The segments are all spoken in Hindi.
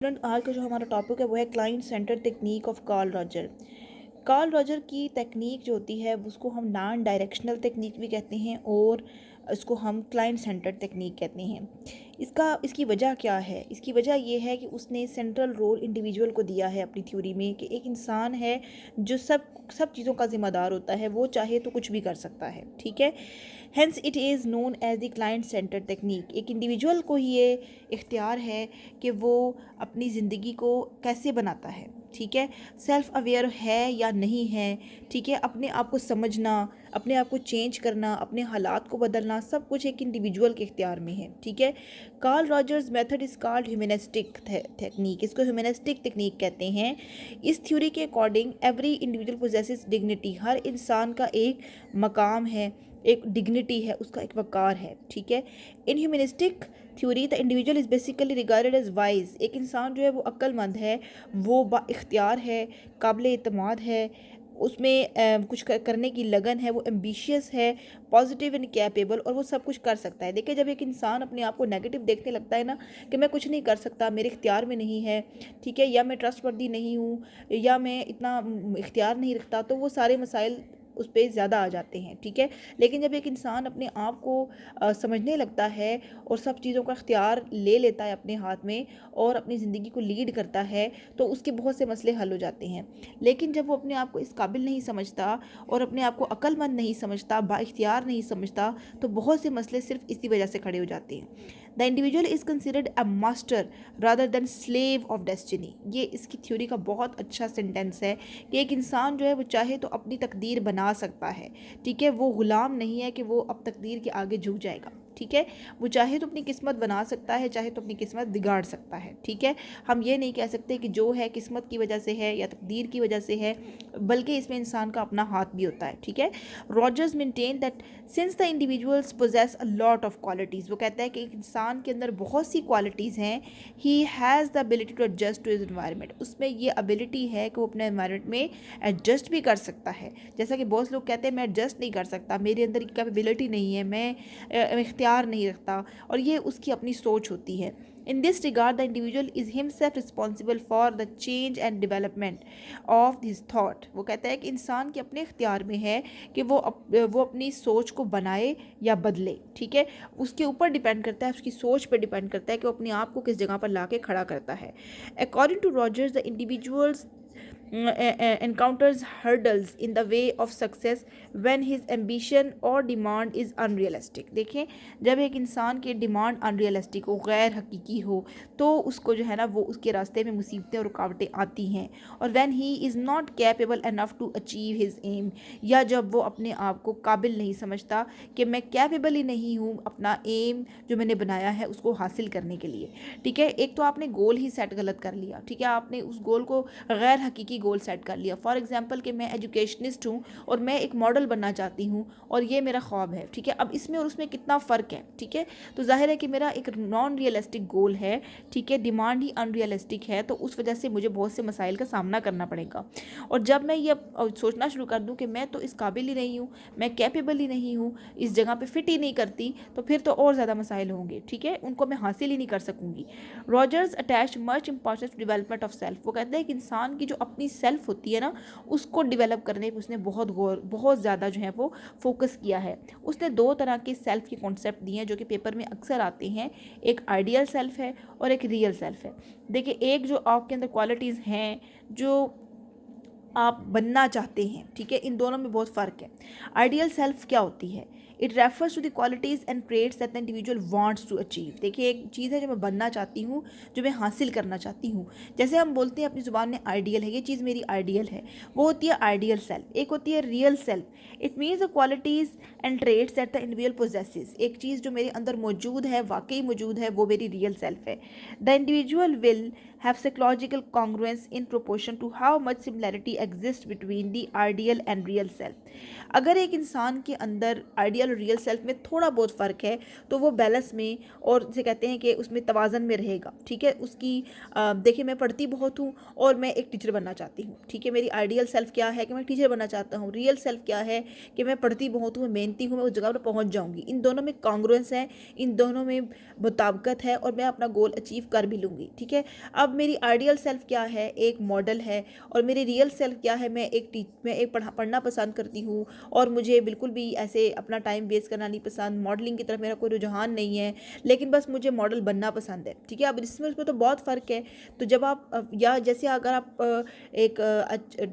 स्टूडेंट, आज का जो हमारा टॉपिक है वो है client centre technique of Carl Roger. Carl Roger की टेक्निक जो होती है उसको हम नॉन डायरेक्शनल टेक्निक भी कहते हैं और इसको हम क्लाइंट सेंटर टेक्निक कहते हैं। इसकी वजह क्या है? इसकी वजह ये है कि उसने सेंट्रल रोल इंडिविजुअल को दिया है अपनी थ्योरी में कि एक इंसान है जो सब चीज़ों का ज़िम्मेदार होता है, वो चाहे तो कुछ भी कर सकता है। ठीक है, hence it is known as the client centre technique. एक इंडिविजुअल को ही ये इख्तियार है कि वो अपनी ज़िंदगी को कैसे बनाता है। ठीक है, सेल्फ अवेयर है या नहीं है। ठीक है, अपने आप को समझना, अपने आप को चेंज करना, अपने हालात को बदलना, सब कुछ एक इंडिविजुअल के इख्तियार में है। ठीक है, Carl Rogers method is called humanistic technique. इसको ह्यूमनिस्टिक टेक्निक कहते हैं। इस थ्योरी के according every individual possesses dignity. हर इंसान का एक मकाम है, एक डिग्निटी है, उसका एक वक़ार है। ठीक है, in humanistic theory the individual is basically regarded as wise. एक इंसान जो है वो अक्लमंद है, वो बाइख्तियार है, काबिल एतमाद है, उसमें कुछ करने की लगन है, वो एम्बिशियस है, पॉजिटिव एंड कैपेबल, और वो सब कुछ कर सकता है। देखिए, जब एक इंसान अपने आप को नेगेटिव देखने लगता है ना कि मैं कुछ नहीं कर सकता, मेरे इख्तियार में नहीं है, ठीक है, या मैं ट्रस्टवर्दी नहीं हूँ, या मैं इतना इख्तियार नहीं रखता, तो वो सारे मसाइल उस पर ज़्यादा आ जाते हैं। ठीक है, लेकिन जब एक इंसान अपने आप को समझने लगता है और सब चीज़ों का इख्तियार ले लेता है अपने हाथ में और अपनी ज़िंदगी को लीड करता है, तो उसके बहुत से मसले हल हो जाते हैं। लेकिन जब वो अपने आप को इस काबिल नहीं समझता और अपने आप को अक्लमंद नहीं समझता, बाइख्तियार नहीं समझता, तो बहुत से मसले सिर्फ इसी वजह से खड़े हो जाते हैं। The individual is considered a master rather than slave of destiny. ये इसकी थ्योरी का बहुत अच्छा सेंटेंस है कि एक इंसान जो है वो चाहे तो अपनी तकदीर बना सकता है। ठीक है, वो ग़ुलाम नहीं है कि वो अब तकदीर के आगे झुक जाएगा। ठीक है, वो चाहे तो अपनी किस्मत बना सकता है, चाहे तो अपनी किस्मत बिगाड़ सकता है। ठीक है, हम ये नहीं कह सकते कि जो है किस्मत की वजह से है या तकदीर की वजह से है, बल्कि इसमें इंसान का अपना हाथ भी होता है। ठीक है, Rogers maintain that since the individuals possess a lot of qualities. वो कहता है कि एक इंसान के अंदर बहुत सी क्वालिटीज़ हैं। He has the ability to adjust to his environment. उसमें ये एबिलिटी है कि वो अपने एनवायरनमेंट में एडजस्ट भी कर सकता है। जैसा कि बहुत लोग कहते हैं मैं एडजस्ट नहीं कर सकता, मेरे अंदर कैपेबिलिटी नहीं है, मैं इख्तियार नहीं रखता, और ये उसकी अपनी सोच होती है। In this regard the individual is himself responsible for the change and development of this that. वो कहता है कि इंसान के अपने इख्तियार में है कि वो अपनी सोच को बनाए या बदले। ठीक है, उसके ऊपर डिपेंड करता है, उसकी सोच पर डिपेंड करता है कि वो अपने आप को किस जगह पर ला के खड़ा करता है। According to Rogers the individuals encounters hurdles in the way of success when his ambition or demand is unrealistic। देखें, जब एक इंसान की डिमांड अनरियलिस्टिक हो, गैर हकीकी हो, तो उसको जो है ना वो उसके रास्ते में मुसीबतें और रुकावटें आती हैं। और when he is not capable enough to achieve his aim, या जब वो अपने आप को काबिल नहीं समझता कि मैं कैपेबल ही नहीं हूँ अपना एम जो मैंने बनाया है उसको हासिल करने के लिए। ठीक है, एक तो आपने गोल ही सेट गलत कर लिया। ठीक है, आपने उस गोल को गैर हकीकी गोल सेट कर लिया। फॉर एग्जांपल कि मैं एजुकेशनिस्ट हूँ और मैं एक मॉडल बनना चाहती हूँ और ये मेरा ख्वाब है। ठीक है, अब इसमें और उसमें कितना फ़र्क है। ठीक है, तो जाहिर है कि मेरा एक नॉन रियलिस्टिक गोल है। ठीक है, डिमांड ही अनरियलिस्टिक है, तो उस वजह से मुझे बहुत से मसाइल का सामना करना पड़ेगा। और जब मैं ये सोचना शुरू कर दूँ कि मैं तो इस काबिल ही नहीं हूँ, मैं कैपेबल ही नहीं हूँ, इस जगह पे फिट ही नहीं करती, तो फिर तो और ज़्यादा मसाइल होंगे। ठीक है, उनको मैं हासिल ही नहीं कर सकूँगी। Rogers attach much importance to development of self. वो कहते हैं कि इंसान की जो अपनी सेल्फ होती है ना, उसको डेवलप करने पर उसने बहुत ज़्यादा जो है वो फोकस किया है। उसने दो तरह के सेल्फ के कॉन्सेप्ट दिए हैं जो कि पेपर में अक्सर आते हैं। एक आइडियल सेल्फ है और एक रियल सेल्फ है। देखिए, एक जो आपके अंदर क्वालिटीज़ हैं जो आप बनना चाहते हैं, ठीक है, इन दोनों में बहुत फ़र्क है। आइडियल सेल्फ क्या होती है? It refers to the qualities and traits that the individual wants to achieve. देखिए, एक चीज़ है जो मैं बनना चाहती हूँ, जो मैं हासिल करना चाहती हूँ। जैसे हम बोलते हैं अपनी ज़ुबान में आइडियल है, ये चीज़ मेरी आइडियल है, वो होती है आइडियल सेल्फ। एक होती है real self. It means the qualities and traits that the individual possesses. एक चीज़ जो मेरे अंदर मौजूद है, वाकई मौजूद है, वो मेरी रियल सेल्फ है। The individual will have psychological congruence in proportion to how much similarity exists between the ideal and real self। अगर एक इंसान के अंदर आइडियल आइडियल और रियल सेल्फ में थोड़ा बहुत फ़र्क है, तो वो बैलेंस में और जिसे कहते हैं कि उसमें तवाज़न में रहेगा, ठीक है। उसकी देखिए मैं पढ़ती बहुत हूँ और मैं एक टीचर बनना चाहती हूँ, ठीक है। मेरी आइडियल सेल्फ क्या है कि मैं टीचर बनना चाहता हूँ, रियल सेल्फ क्या है कि मैं पढ़ती बहुत हूँ, मैं मेहनती हूँ, मैं उस जगह पर पहुँच जाऊँगी। इन दोनों में कॉन्ग्रुएंस है, इन दोनों में मुताबिकत है और मैं अपना गोल अचीव कर भी लूँगी, ठीक है। अब मेरी आइडियल सेल्फ क्या है, एक मॉडल है, और मेरी रियल सेल्फ क्या है, मैं एक पढ़ना पसंद करती हूँ और मुझे बिल्कुल भी ऐसे अपना टाइम वेस्ट करना नहीं पसंद, मॉडलिंग की तरफ मेरा कोई रुझान नहीं है, लेकिन बस मुझे मॉडल बनना पसंद है, ठीक है। अब इसमें उसमें तो बहुत फ़र्क है। तो जब आप या जैसे अगर आप एक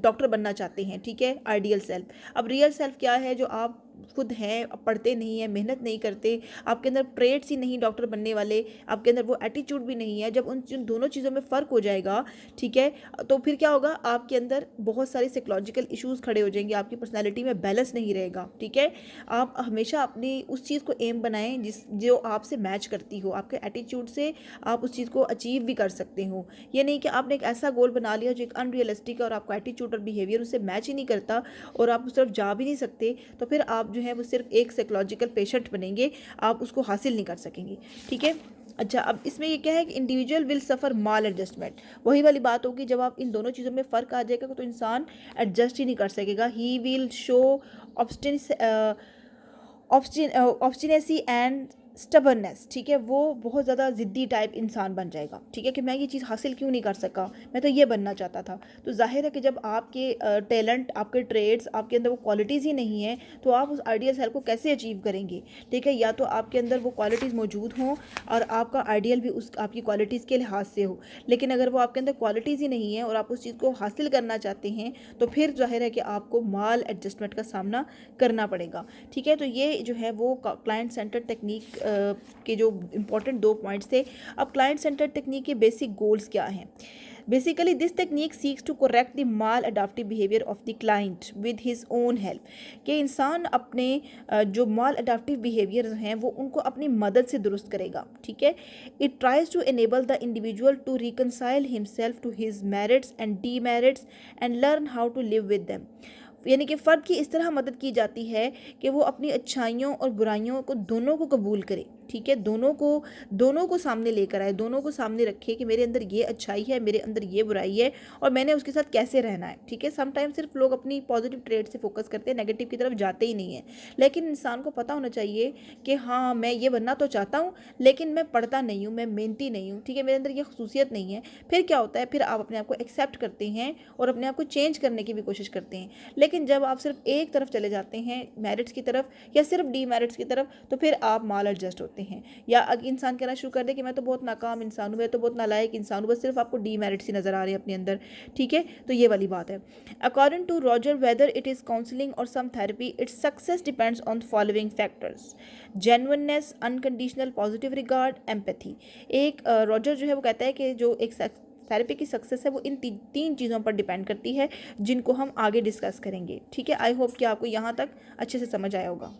डॉक्टर बनना चाहते हैं, ठीक है, आइडियल सेल्फ। अब रियल सेल्फ क्या है, जो आप खुद हैं, पढ़ते नहीं हैं, मेहनत नहीं करते, आपके अंदर ट्रेड्स ही नहीं डॉक्टर बनने वाले, आपके अंदर वो एटीट्यूड भी नहीं है। जब उन दोनों चीज़ों में फ़र्क हो जाएगा, ठीक है, तो फिर क्या होगा, आपके अंदर बहुत सारे साइकोलॉजिकल इश्यूज़ खड़े हो जाएंगे, आपकी पर्सनैलिटी में बैलेंस नहीं रहेगा, ठीक है। आप हमेशा अपनी उस चीज़ को एम बनाएं जो आपसे मैच करती हो, आपके एटीट्यूड से आप उस चीज़ को अचीव भी कर सकते हो। ये नहीं कि आपने एक ऐसा गोल बना लिया जो एक अनरियलिस्टिक है और आपका एटीट्यूड और बिहेवियर उससे मैच ही नहीं करता और आप उस तरफ जा भी नहीं सकते, तो फिर आप जो है वो सिर्फ एक साइकोलॉजिकल पेशेंट बनेंगे, आप उसको हासिल नहीं कर सकेंगे, ठीक है। अच्छा, अब इसमें ये क्या है कि individual will suffer mall adjustment, वही वाली बात होगी, जब आप इन दोनों चीज़ों में फ़र्क आ जाएगा तो इंसान एडजस्ट ही नहीं कर सकेगा। He will show obstinacy and stubbornness, ठीक है, वो बहुत ज़्यादा ज़िद्दी टाइप इंसान बन जाएगा, ठीक है, कि मैं ये चीज़ हासिल क्यों नहीं कर सका, मैं तो ये बनना चाहता था। तो जाहिर है कि जब आपके टैलेंट, आपके ट्रेड्स, आपके अंदर वो क्वालिटीज़ ही नहीं है, तो आप उस आइडियल सेल्फ को कैसे अचीव करेंगे, ठीक है। या तो आपके अंदर वो क्वालिटीज़ मौजूद हों और आपका आइडियल भी उस आपकी क्वालिटीज़ के लिहाज से हो, लेकिन अगर वो आपके अंदर क्वालिटीज़ ही नहीं है और आप उस चीज़ को हासिल करना चाहते हैं, तो फिर जाहिर है कि आपको माल एडजस्टमेंट का सामना करना पड़ेगा, ठीक है। तो ये जो है वो क्लाइंट सेंटर टेक्निक के जो इम्पोर्टेंट 2 पॉइंट्स थे। अब क्लाइंट सेंटर टेक्निक के बेसिक गोल्स क्या हैं? Basically this technique seeks to correct the maladaptive behaviour of the client with his own help, कि इंसान अपने जो माल अडाप्टिव बिहेवियर हैं वो उनको अपनी मदद से दुरुस्त करेगा, ठीक है। It tries to enable the individual to reconcile himself to his merits and demerits and learn how to live with them, यानी कि फ़र्द की इस तरह मदद की जाती है कि वो अपनी अच्छाइयों और बुराइयों को दोनों को कबूल करे, ठीक है, दोनों को सामने लेकर आए, दोनों को सामने रखे कि मेरे अंदर ये अच्छाई है, मेरे अंदर ये बुराई है और मैंने उसके साथ कैसे रहना है, ठीक है। समटाइम सिर्फ लोग अपनी पॉजिटिव ट्रेड से फोकस करते हैं, नेगेटिव की तरफ जाते ही नहीं है। लेकिन इंसान को पता होना चाहिए कि हाँ, मैं ये बनना तो चाहता हूँ लेकिन मैं पढ़ता नहीं हूँ, मैं मेहनती नहीं हूँ, ठीक है, मेरे अंदर ये खसूसियत नहीं है। फिर क्या होता है, फिर आप अपने आप को एक्सेप्ट करते हैं और अपने आप को चेंज करने की भी कोशिश करते हैं। लेकिन जब आप सिर्फ एक तरफ चले जाते हैं, मेरिट्स की तरफ या सिर्फ डीमेरिट्स की तरफ, तो फिर आप माल एडजस्ट होते हैं। या अगर इंसान कहना शुरू कर दे कि मैं तो बहुत नाकाम इंसान हूँ, मैं तो बहुत नालायक इंसान हूँ, बस सिर्फ आपको डीमेरिट्स ही नज़र आ रहे हैं अपने अंदर, ठीक है। तो ये वाली बात है। According to Roger, whether it is counselling और some therapy, its success depends on following factors: genuineness, unconditional positive regard, empathy. एक रॉजर जो है वो कहता है कि जो एक थेरेपी की सक्सेस है वो इन तीन चीज़ों पर डिपेंड करती है, जिनको हम आगे डिस्कस करेंगे, ठीक है। आई होप कि आपको यहाँ तक अच्छे से समझ आया होगा।